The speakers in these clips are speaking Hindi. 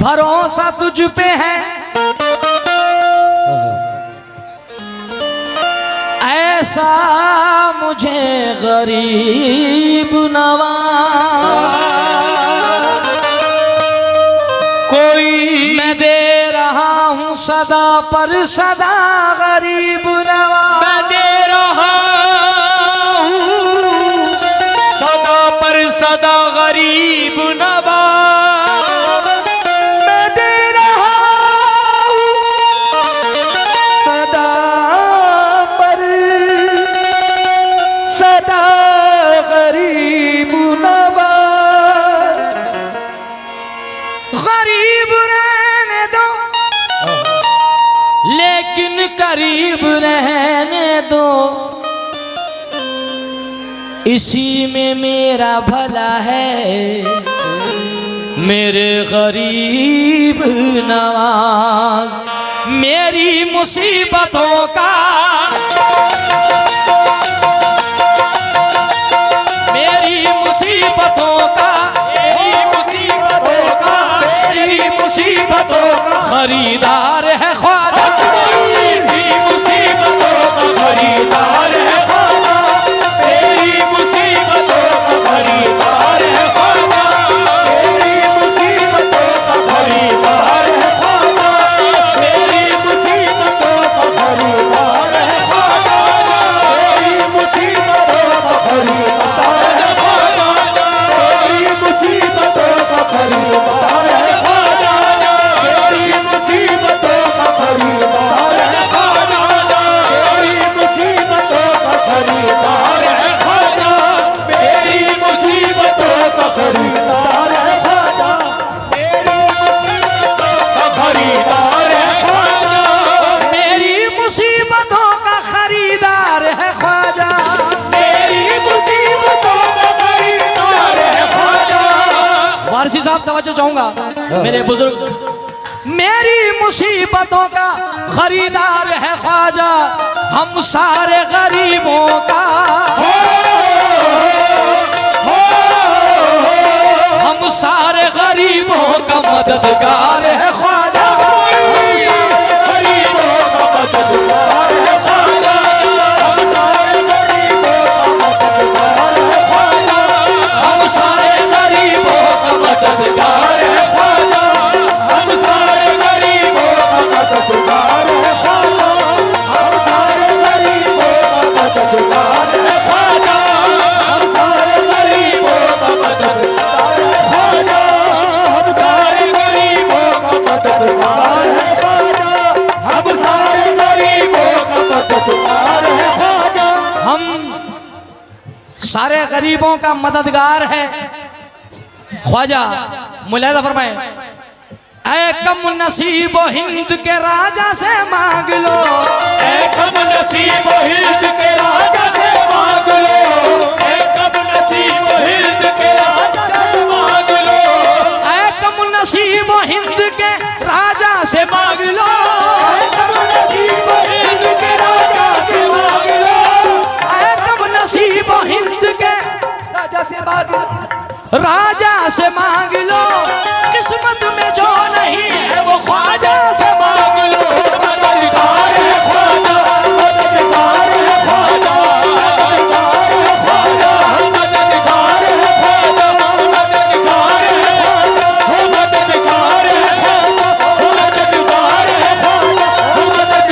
भरोसा तुझ पे है, ऐसा मुझे गरीब नवाज कोई मैं दे रहा हूँ सदा पर सदा गरीब नवाज। मैं दे रहा हूँ सदा पर सदा गरीब नवाज। मैं दे रहा हूँ सदा पर सदा गरीब नवाज। गरीब रहने दो लेकिन करीब रहने दो, इसी में मेरा भला है मेरे गरीब नवाज। मेरी मुसीबतों का मेरी मुसीबतों का मेरी मुसीबतों का खरीदार है ख्वाजा। मेरी मुसीबतों का खरीदार है ख्वाजा। मेरी मुसीबतों का खरीदार है ख्वाजा। मेरी मुसीबतों का खरीदार है ख्वाजा। मेरी मुसीबतों का खरीदार है ख्वाजा। मेरी मुसीबतों का खरीदार है ख्वाजा। मेरी मुसीबतों का खरीदार है ख्वाजा। मेरी मुसीबतों का खरीदार है ख्वाजा। मेरी मुसीबतों का खरीदार है ख्वाजा। मेरी मुसीबतों का खरीदार है ख्वाजा। मेरी मुसीबतों का खरीदार है ख्वाजा। मेरी मुसीबतों का खरीदार है ख्वाजा। मेरी मुसीबतों का खरीदार है ख्वाजा। वारसी साहब तवज्जो चाहूंगा मेरे बुजुर्ग। मेरी मुसीबतों का खरीदार है ख्वाजा, हम सारे गरीबों का हम सारे गरीबों का मददगार है ख्वाजा। गरीबों का मददगार है ख्वाजा। हम सारे गरीबों का मददगार है ख्वाजा। हम सारे गरीबों का मददगार है ख्वाजा। हम सारे गरीबों का मददगार है ख्वाजा। हम सारे गरीबों का मददगार है ख्वाजा। हम सारे गरीबों का मददगार है ख्वाजा। हम सारे गरीबों का मददगार है ख्वाजा। हम सारे गरीबों का मददगार है ख्वाजा। हम सारे गरीबों का मददगार है ख्वाजा। मुलाहिजा फरमाए, ऐ कम नसीब हिंद के राजा से मांग लो। ऐ कम नसीब हिंद के राजा से मांग लो। ऐ कम नसीब हिंद के राजा से मांग लो। ऐ कम नसीब हिंद के राजा से मांग लो। ऐ कम नसीब हिंद के राजा से मांग लो। ऐ कम नसीब हिंद के राजा से मांग लो। राजा से मांग लो। किस्मत में जो नहीं है वो ख्वाजा से मांग लो। मददगार है ख्वाजा। मददगार है ख्वाजा। मददगार है ख्वाजा। मददगार है ख्वाजा। मददगार है ख्वाजा। मददगार है ख्वाजा। मददगार है ख्वाजा। मददगार है ख्वाजा। मददगार है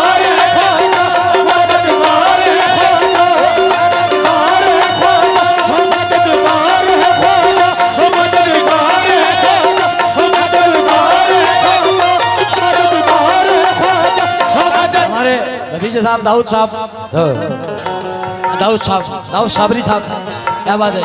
ख्वाजा। मददगार है ख्वाजा। मददगार है ख्वाजा। मददगार है ख्वाजा। मददगार है ख्वाजा। हमारे भतीजे साहब दाऊद साहब साबरी साहब, क्या बात है।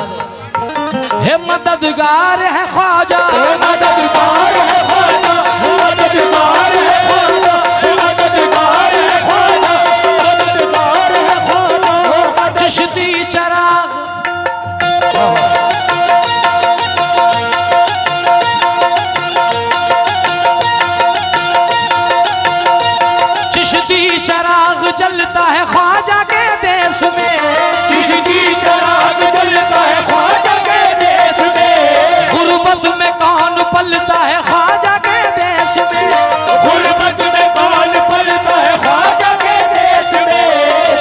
हे मददगार है ख्वाजा। मददगार है ख्वाजा। मददगार है ख्वाजा। मददगार है ख्वाजा। मददगार है ख्वाजा। चिश्ती चराग चिश्ती चराग जलता है ख्वाजा के देश में। चिश्ती चराग जलता है ख्वाजा के देश में। गुर्बत में कौन पलता है ख्वाजा के देश में, गुर्बत में कौन पलता है ख्वाजा के देश में,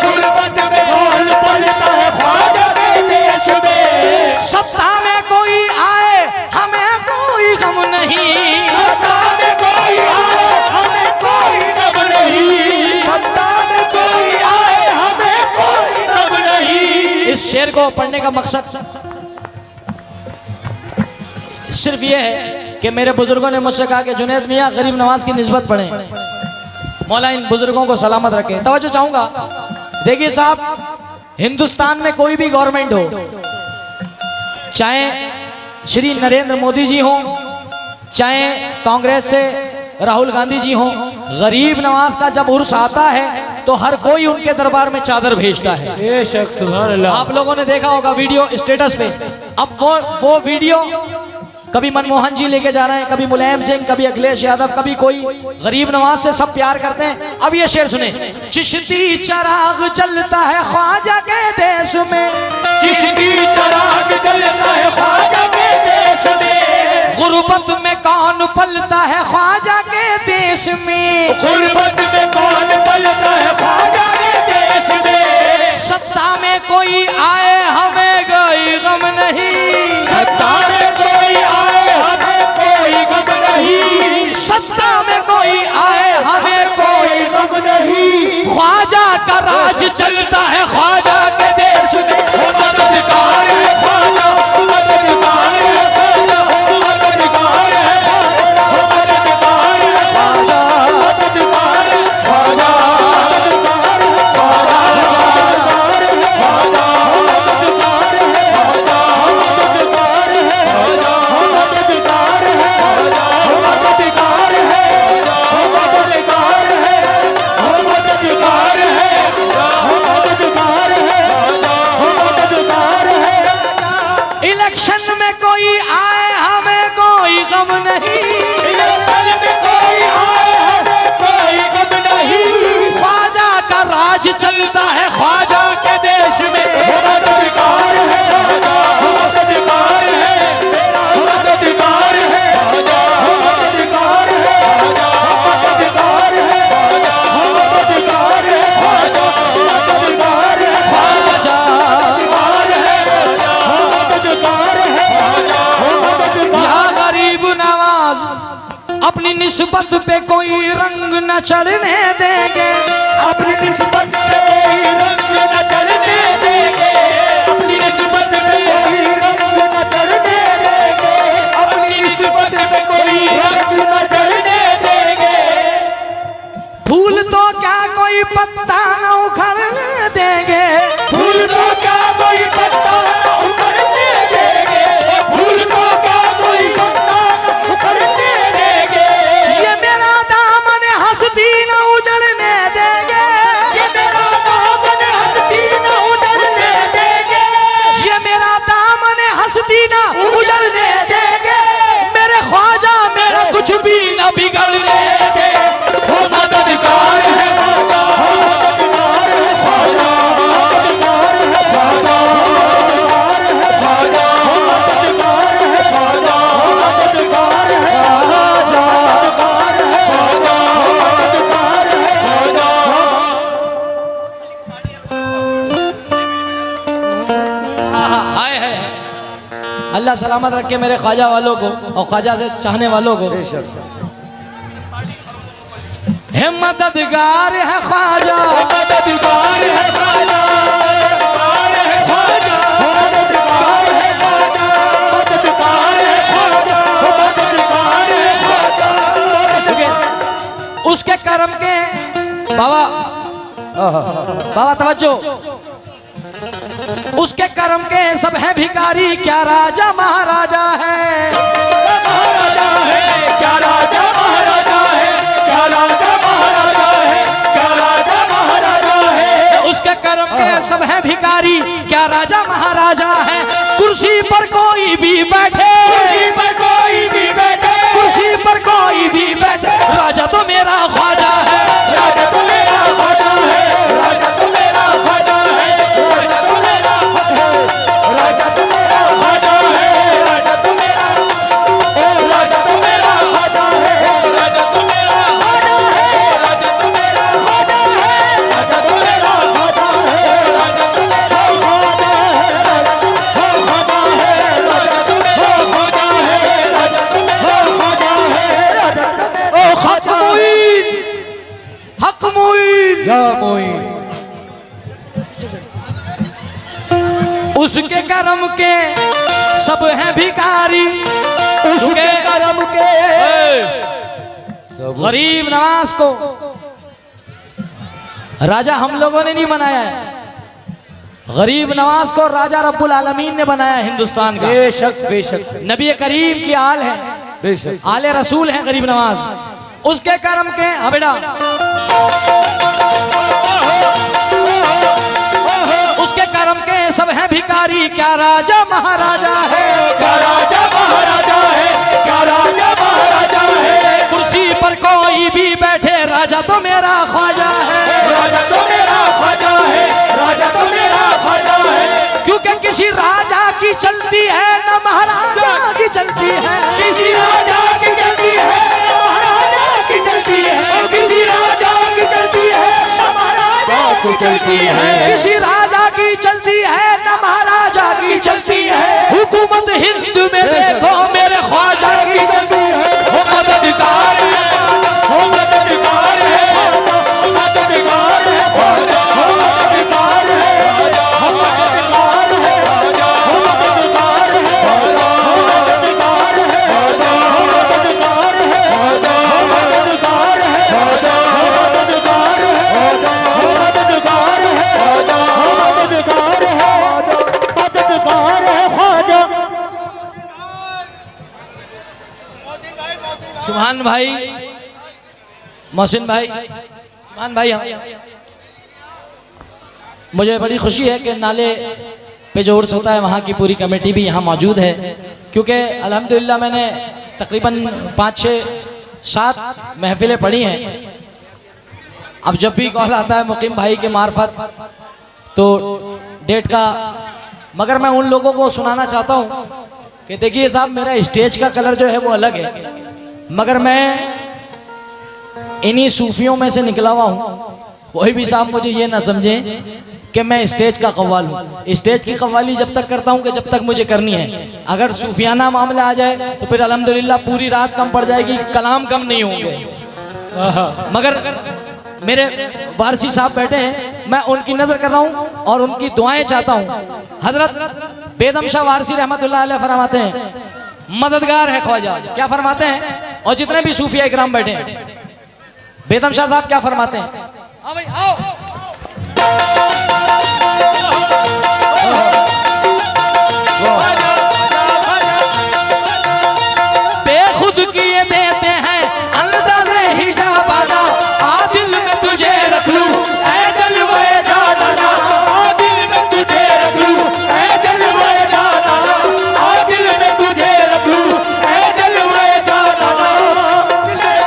गुर्बत में कौन पलता है ख्वाजा के देश में। सत्ता में कोई आए हमें कोई गम नहीं, सत्ता में कोई आए हमें कोई गम नहीं, सत्ता में कोई आए हमें कोई गम नहीं। इस शेर को पढ़ने का मकसद सिर्फ ये है कि मेरे बुजुर्गों ने मुझसे कहा कि जुनैद मियाँ गरीब नवाज की निस्बत पढ़ें। मौला इन बुजुर्गों को सलामत रखे। तवज्जो चाहूंगा, देखिए साहब, हिंदुस्तान में कोई भी गवर्नमेंट हो, चाहे श्री नरेंद्र मोदी जी हो, चाहे कांग्रेस से राहुल गांधी जी हो, गरीब नवाज का जब उर्स आता है तो हर कोई उनके दरबार में चादर भेजता है। बेशक, सुभान अल्लाह। आप लोगों ने देखा होगा वीडियो स्टेटस पे। अब वो वीडियो कभी मनमोहन जी लेके जा रहे हैं, कभी मुलायम सिंह, कभी अखिलेश यादव, कभी कोई गरीब नवाज से, सब प्यार करते हैं। अब ये शेर सुने, चिश्ती चराग जलता है ख्वाजा के देश में, चिश्ती चराग जलता है ख्वाजा के देश में, गुर्बत में कौन पलता है ख्वाजा के देश में, गुर्बत में कौन पलता है ख्वाजा के देश में। सत्ता में कोई आए हमें कोई गम नहीं, सत्ता में कोई आए हमें कोई गम नहीं, सत्ता में कोई आए हमें कोई गम नहीं। ख्वाजा का राज चलता है ख्वाजा के देश में, मददगार है ख्वाजा, मददगार है ख्वाजा, मददगार है ख्वाजा, मददगार है ख्वाजा, मददगार है ख्वाजा, इलेक्शन में कोई आए हमें कोई गम नहीं, इलेक्शन में कोई आए हमें कोई गम नहीं। ख्वाजा का राज चलता है ख्वाजा के देश में, मददगार है ख्वाजा, मददगार है, मददगार है ख्वाजा, मददगार है ख्वाजा, मददगार है ख्वाजा, मददगार है ख्वाजा, मददगार है ख्वाजा मददगार है ख्वाजा, मददगार। या गरीब नवाज अपनी निस्बत पे कोई रंग न चढ़ने देंगे, अपनी निस्बत पे कोई रंग न चढ़ने देंगे, अपनी निस्बत पे कोई रंग न चढ़ने देंगे, अपनी निस्बत पे कोई रंग न चढ़ने देंगे। फूल तो क्या कोई पत्ता न उखड़ने देंगे, फूल को क्या कोई पत्ता न उखड़ने देंगे, फूल को क्या कोई पत्ता न उखड़ने देंगे। ये मेरा दामन हस्ती न उजड़ने देंगे, ये मेरा दामन हस्ती न उजड़ने देंगे, ये मेरा दामन हस्ती न उजड़ने देंगे, मेरे ख्वाजा मेरा कुछ भी न बिगड़ने देंगे। वो मददगार है ख्वाजा, मददगार है ख्वाजा, मददगार है ख्वाजा, मददगार है ख्वाजा, मददगार है ख्वाजा, मददगार है ख्वाजा, मददगार है ख्वाजा, मददगार है ख्वाजा। हाय है, अल्लाह सलामत रखे मेरे ख्वाजा वालों को और ख्वाजा से चाहने वालों को। है मददगार है ख्वाजा, मददगार है ख्वाजा, मददगार है ख्वाजा, मददगार है ख्वाजा, मददगार है ख्वाजा, मददगार है ख्वाजा। उसके कर्म के बाबा बाबा तवज्जो, उसके कर्म के सब है भिखारी, क्या राजा महाराजा है, महाराजा है क्या राजा महाराजा है, क्या राजा महाराजा है, क्या राजा महाराजा है। उसके कर्म के सब है भिखारी, क्या राजा महाराजा है। कुर्सी पर कोई भी बैठे, कुर्सी पर कोई भी बैठे, कुर्सी पर कोई भी बैठे, राजा तो मेरा ख्वाजा है, राजा तो मेरा ख्वाजा है, राजा तो मेरा ख्वाजा है, राजा तो मेरा ख्वाजा है, राजा तो मेरा ख्वाजा है, राजा तो मेरा मोई। उसके कर्म के सब हैं भिखारी, उसके कर्म के गरीब नवाज को राजा हम लोगों ने नहीं बनाया है, गरीब नवाज को राजा रब्बुल आलमीन ने बनाया हिंदुस्तान का। बेशक बेशक नबी करीम की आल है, बेशक आले रसूल है गरीब नवाज। उसके कर्म के बेटा उसके कर्म के सब हैं भिखारी, क्या राजा महाराजा है, क्या राजा महाराजा है, क्या राजा महाराजा है। कुर्सी पर कोई भी बैठे राजा तो मेरा ख्वाजा है, राजा तो मेरा ख्वाजा है, राजा तो मेरा ख्वाजा है। क्योंकि किसी राजा की चलती है न महाराजा की चलती है, किसी राजा की चलती है महाराजा की चलती है, किसी राजा की चलती है महाराजा की चलती है, किसी राजा की चलती है न महाराजा की चलती है। हुकूमत हिंद में देखो मेरे ख्वाजा की चलती है। वो मददगार है, वो मददगार है, वो मददगार है, वो मददगार है, वो मददगार है, वो मददगार है, वो मददगार है, वो मददगार है, वो मददगार है, वो मददगार है, वो मददगार है, वो मददगार है, मददगार है ख्वाजा। सुभान भाई, मोहसिन भाई, सुभान भाई, मुझे बड़ी खुशी है कि नाले पे जो उर्स होता है वहाँ की पूरी कमेटी भी यहाँ मौजूद है, क्योंकि अल्हम्दुलिल्लाह मैंने तकरीबन 5-6-7 महफिलें पढ़ी हैं। अब जब भी कॉल आता है मुकीम भाई के मार्फत तो डेट का, मगर मैं उन लोगों को सुनाना चाहता हूँ कि देखिए साहब, मेरा स्टेज का कलर जो है वो अलग है, मगर मैं इन्हीं सूफियों में से निकला हुआ हूँ। कोई भी साहब मुझे ये ना समझे कि मैं स्टेज का कव्वाल हूँ। स्टेज की कव्वाली जब तक करता हूँ कि जब तक मुझे करनी है। अगर सूफियाना मामला आ जाए तो फिर अल्हम्दुलिल्लाह पूरी रात कम पड़ जाएगी, कलाम कम नहीं होंगे। मगर मेरे वारसी साहब बैठे हैं, मैं उनकी नजर कर रहा हूँ और उनकी दुआएं चाहता हूँ। हजरत बेदम शाह वारसी रहमतुल्लाह अलैह फरमाते हैं, मददगार है ख्वाजा। क्या फरमाते हैं? और जितने भी सूफिया इकराम बैठे हैं, बेदम शाह साहब क्या फरमाते हैं? आओ भाई आओ। बेखुद किए देते हैं अंदाज़े ही जा बाजा, आ दिल में तुझे रख लूं ऐ जलवे जा दादा, आ दिल में तुझे रख लूं ऐ जलवे जा दादा, आ दिल में तुझे रख लूं ऐ जलवे जा दादा,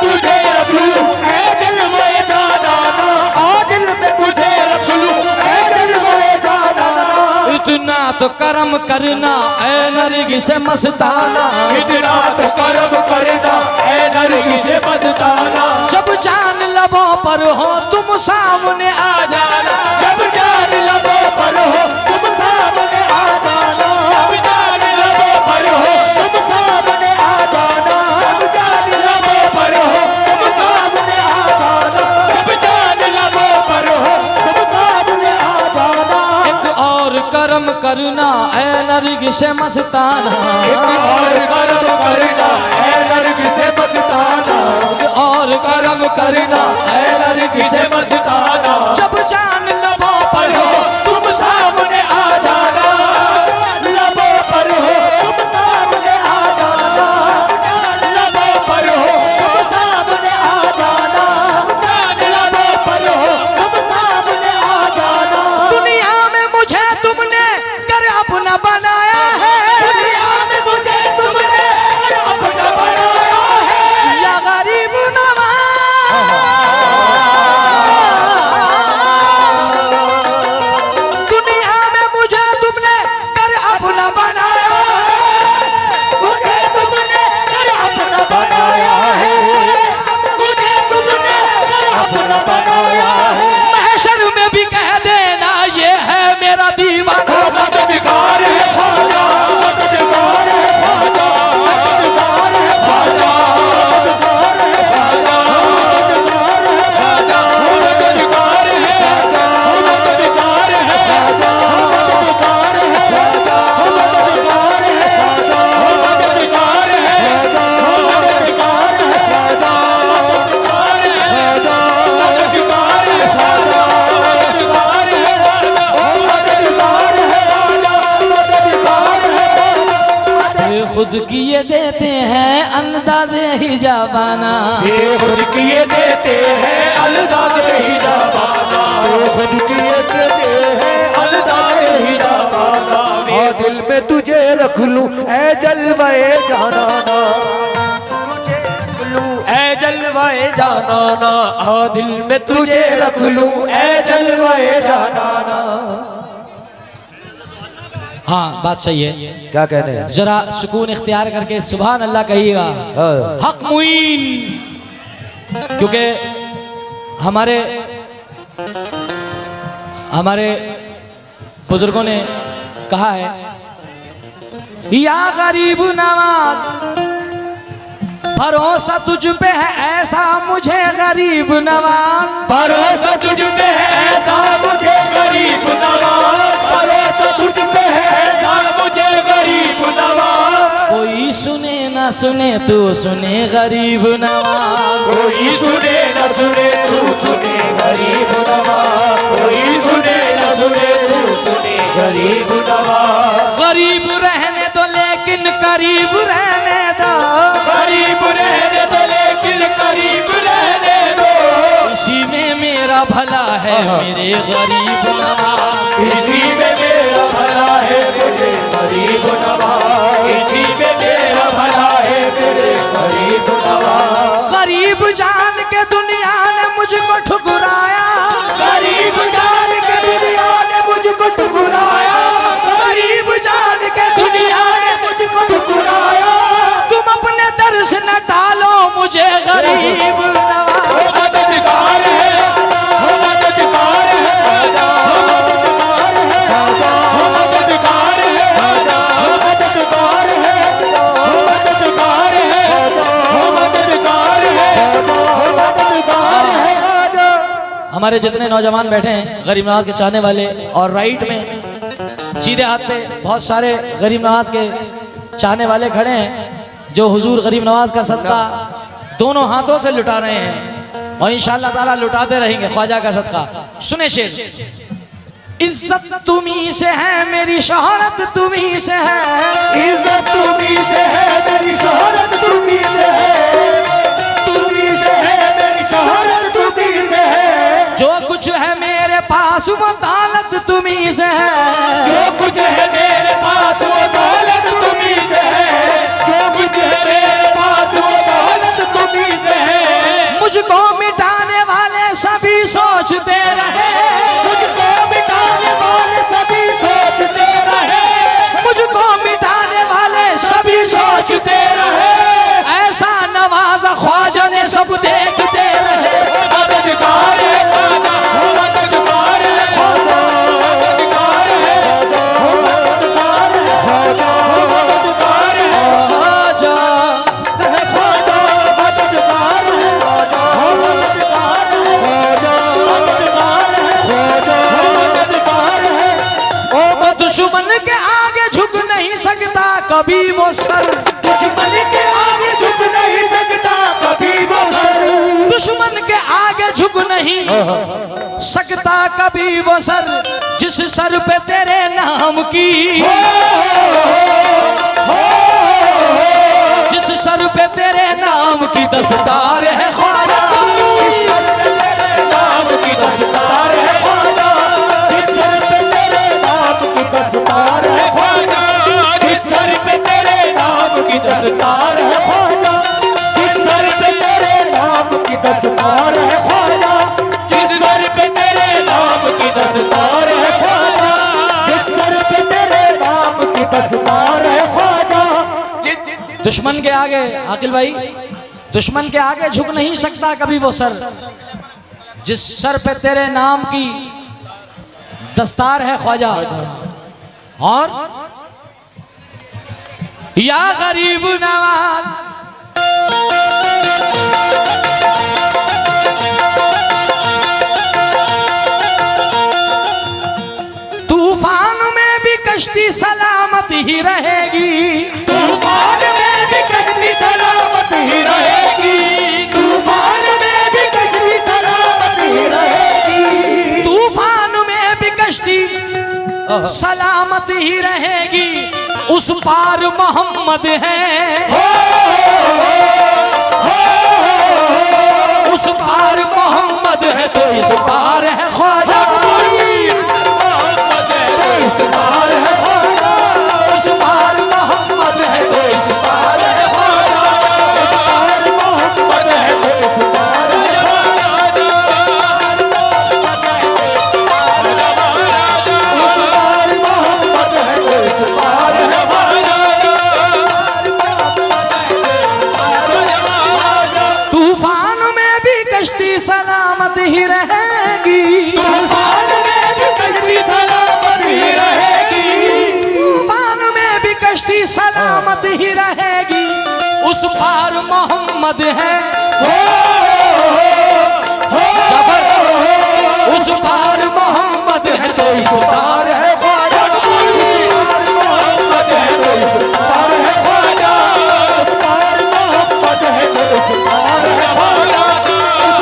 तुझे रख लूं ऐ जलवे जा दादा, आ दिल में तुझे रख लूं ऐ जलवे जा दादा। इतना तो करम करना ऐ नरगी से मस्ताना, इतना तो करम करना ऐ नरगी से मस्ताना, जब जान लबों पर हो तुम सामने आ जाना, जब जान लबों पर हो तुम सामने आ जाना, जब जान लबों पर हो तुम सामने आ जाना, जब जान लबों पर हो तुम सामने आ जाना, जब जान लबों पर हो तुम सामने आ जाना। एक और करम करना ऐ नरगी से मस्ताना, एक और करम करना ऐ नरगी से मस्ताना, और करम करना ऐ नरगी से मस्ताना, जब जान लबों पर हो तुम सामने आ जाना, लबों पर हो तुम सामने आ जाना, लबों पर हो तुम सामने आ जाना, लबों पर हो तुम सामने आ जाना। दुनिया में मुझे तुमने कर अपना बनाया है, दुनिया में मुझे तुमने देते हैं अंदाज़े हिजाबाना, खुद किए देते हैं अंदाज़े हिजाबाना, खुद किए देते हैं अंदाज़े हिजाबाना। हाँ दिल में तुझे रख लूं ऐ जलवाए जानाना, ऐ जलवाए जानाना, हाँ दिल में तुझे रख लूं ऐ जलवाए जानाना। हाँ बात सही है। क्या कहने हैं? जरा सुकून इख्तियार करके सुभान अल्लाह कहिएगा। हक मुईन, क्योंकि हमारे बुजुर्गों ने कहा है, या गरीब नवाज भरोसा तुझ पे है ऐसा मुझे गरीब नवाज, भरोसा तुझ पे है ऐसा मुझे गरीब नवाज, भरोसा तुझ पे है ऐसा मुझे गरीब नवाज। कोई सुने ना सुने तू सुने गरीब नवाज, कोई सुने न सुने तू सुने गरीब नवाज, कोई सुने न सुने तू सुने गरीब नवाज। गरीब रहने दो लेकिन करीब रहने दो, गरीब रहने दो लेकिन करीब रहने दो, इसी में मेरा भला है मेरे गरीब नवाज, इसी में मेरा भला है मेरे गरीब नवाज, इसी में मेरा भला है मेरे गरीब नवाज। गरीब जान के दुनिया ने मुझको ठुकराया, गरीब जान के दुनिया ने मुझको ठुकराया, गरीब जान के दुनिया ने मुझको ठुकराया। तुम अपने दर से न टालो मुझे गरीब नवाज। वो मददगार है, वो मददगार है, वो मददगार है, वो मददगार है, वो मददगार है, वो मददगार है, वो मददगार है, वो मददगार है। हमारे जितने नौजवान बैठे हैं गरीब नवाज के चाहने वाले, और राइट में सीधे हाथ पे बहुत सारे गरीब नवाज के चाहने वाले खड़े हैं जो हुजूर गरीब नवाज का सदका दोनों हाथों से लुटा रहे हैं और इंशाअल्लाह ताला लुटाते रहेंगे ख्वाजा का सदका। सुने शेर, इज्जत तुम्ही से है मेरी शोहरत तुम्ही से है, इज्जत तुम्ही से है मेरी शोहरत तुम्ही से है, तुम्ही से है मेरी शोहरत तुम्ही से है। जो कुछ है मेरे पास वो दौलत तुम्ही से है, जो कुछ है मेरे पास वो दौलत तुम्ही से है, जो कुछ है मेरे पास वो दौलत तुम्ही से है। मुझको मिटाने वाले सभी सोचते रहे, मुझको मिटाने वाले सभी सोचते रहे, मुझको मिटाने वाले सभी सोचते रहे, ऐसा नवाजा ख्वाजा ने सब देखते रहे। मददगार है ख्वाजा, वो मददगार है ख्वाजा, मददगार है, वो मददगार है ख्वाजा, वो मददगार है ख्वाजा ख्वाजा, मददगार है ख्वाजा, वो मददगार है ख्वाजा, मददगार है ख्वाजा, वो मददगार है। वो दुश्मन के आगे झुक नहीं सकता कभी वो सर, दुश्मन के आगे झुक नहीं सकता कभी वो सर, दुश्मन के आगे झुक नहीं सकता कभी वो सर, जिस सर पे तेरे नाम की, जिस सर पे तेरे नाम की दस्तार है ख्वाजा, नाम की दस्तार है ख्वाजा, जिस सर पे तेरे नाम की दस्तार है ख्वाजा, जिस सर पे तेरे नाम की दस्तार है ख्वाजा, जिस सर पे तेरे नाम की दस्तार है ख्वाजा, जिस सर पे तेरे नाम की दस्तार है ख्वाजा, जिस सर पे तेरे नाम की दस्तार है ख्वाजा। दुश्मन के आगे आकिल भाई, दुश्मन के आगे झुक नहीं सकता कभी वो सर, जिस सर पे तेरे नाम की दस्तार है ख्वाजा। और या गरीब नवाज तूफान में भी कश्ती सलामत ही रहेगी, तूफान में भी कश्ती सलामत ही रहेगी, तूफान में भी कश्ती सलामत ही रहेगी, तूफान में भी कश्ती सलामत ही रहेगी, उस पार मोहम्मद है, उस पार मोहम्मद है तो इस पार है ख्वाजा। उस पार है ख्वाजा, उस पार मोहम्मद है तो इस पार है ख्वाजा। उस पार मोहम्मद है तो इस पार है ख्वाजा। उस पार मोहम्मद है तो इस पार है ख्वाजा। तूफान में भी कश्ती सलामत ही रहेगी, तूफान में भी कश्ती सलामत ही रहेगी, तूफान में भी कश्ती सलामत ही रहेगी। उस पार मोहम्मद है, जबर उस पार मोहम्मद है तो इस पार है ख्वाजा। मोहम्मद है तो इस पार है ख्वाजा। उस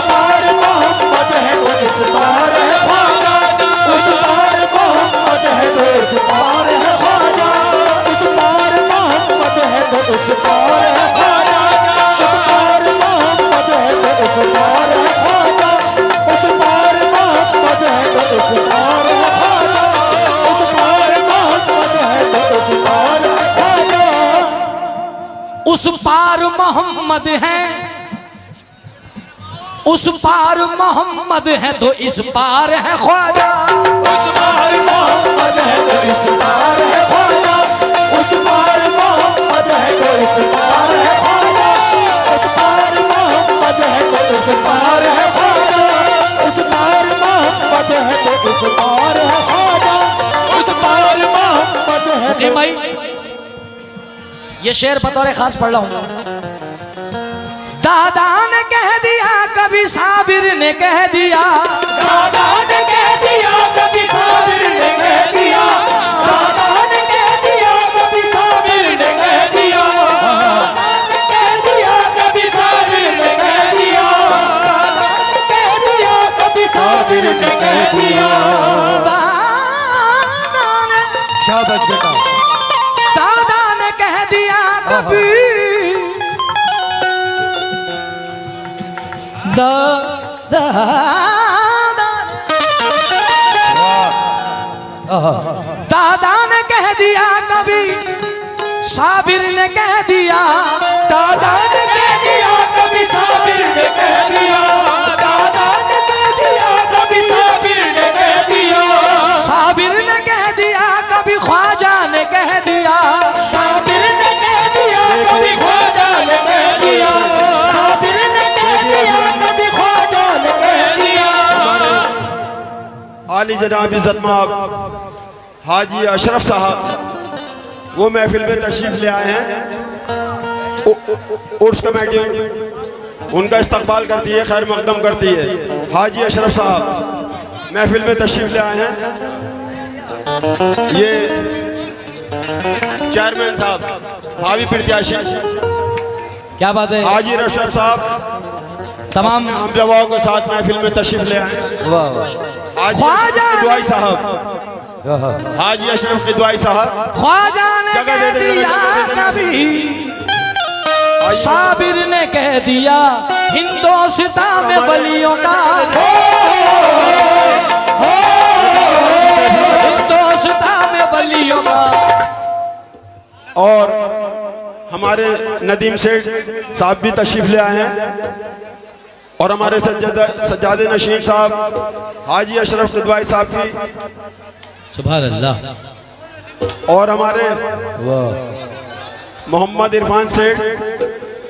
पार मोहम्मद है तो इस पार है ख्वाजा। उस पार मोहम्मद है तो इस पार है ख्वाजा। उस पार मोहम्मद है तो इस पार है ख्वाजा। उस पार मोहम्मद है तो इस पार है ख्वाजा। उस पार मोहम्मद है तो इस पार है ख्वाजा। उस पार मोहम्मद है तो इस पार है ख्वाजा। उस पार मोहम्मद है तो इस पार है ख्वाजा। उस पार मोहम्मद है, उस पार मोहम्मद है तो इस पार है ख्वाजा। उस पार मोहम्मद है तो इस पार है ख्वाजा। उस पार मोहम्मद है तो इस पार है ख्वाजा। उस पार मोहम्मद है तो इस पार है ख्वाजा। उस पार मोहम्मद है तो इस पार है ख्वाजा। उस पार मोहम्मद है तो भाई ये शेर बतौर खास पढ़ रहा हूं। दादा ने कह दिया कभी साबिर ने कह दिया, दादा ने कह दिया कभी साबिर ने कह दिया, दादा ने कह दिया कभी साबिर ने कह दिया, कह दिया कभी साबिर ने कह दिया, कह दिया कभी साबिर ने कह दिया। शाबाश बेटा। दादा ने कह दिया कभी दादा ने कह दिया कभी साबिर ने कह दिया, दादा ने कह दिया कभी साबिर ने कह दिया, दादा ने कह दिया कभी साबिर ने कह दिया, साबिर ने कह दिया कभी ख्वाजा ने कह दिया, साबिर ने कह दिया कभी ख्वाजा ने कह दिया, साबिर ने कह दिया कभी ख्वाजा ने कह दिया। आली जनाब इज़्ज़त माब हाजी अशरफ साहब वो महफिल में तशरीफ ले आए हैं। उर्स कमेटी उनका इस्तकबाल करती है, खैर मकदम करती है। हाजी अशरफ साहब महफिल में तशरीफ ले आए हैं। ये चेयरमैन साहब भावी प्रत्याशी क्या बात है, हाजी अशरफ साहब तमाम हम जवाओं के साथ महफिल में तशरीफ ले आए। हाजी किदवाई साहब, हाजी अशरफ किदवाई साहब ख्वाजा ने कह दिया कभी साबिर ने कह दिया हिंदोस्तां में वलियों का, हिंदोस्तां में वलियों का। और हमारे नदीम सेठ साहब भी तशरीफ ले आए हैं और हमारे सज्जादे नशीन साहब हाजी अशरफ किदवाई साहब भी, सुभान अल्लाह। और हमारे मोहम्मद इरफान सेठ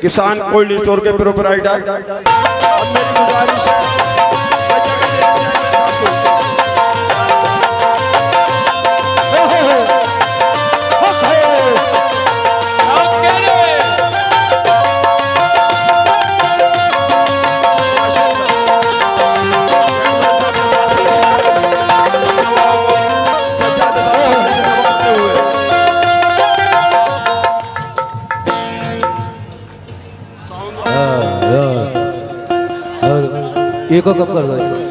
किसान कोल्ड स्टोर के प्रोपराइटर। अब मेरी गुजारिश ये को कम कर दो इसको।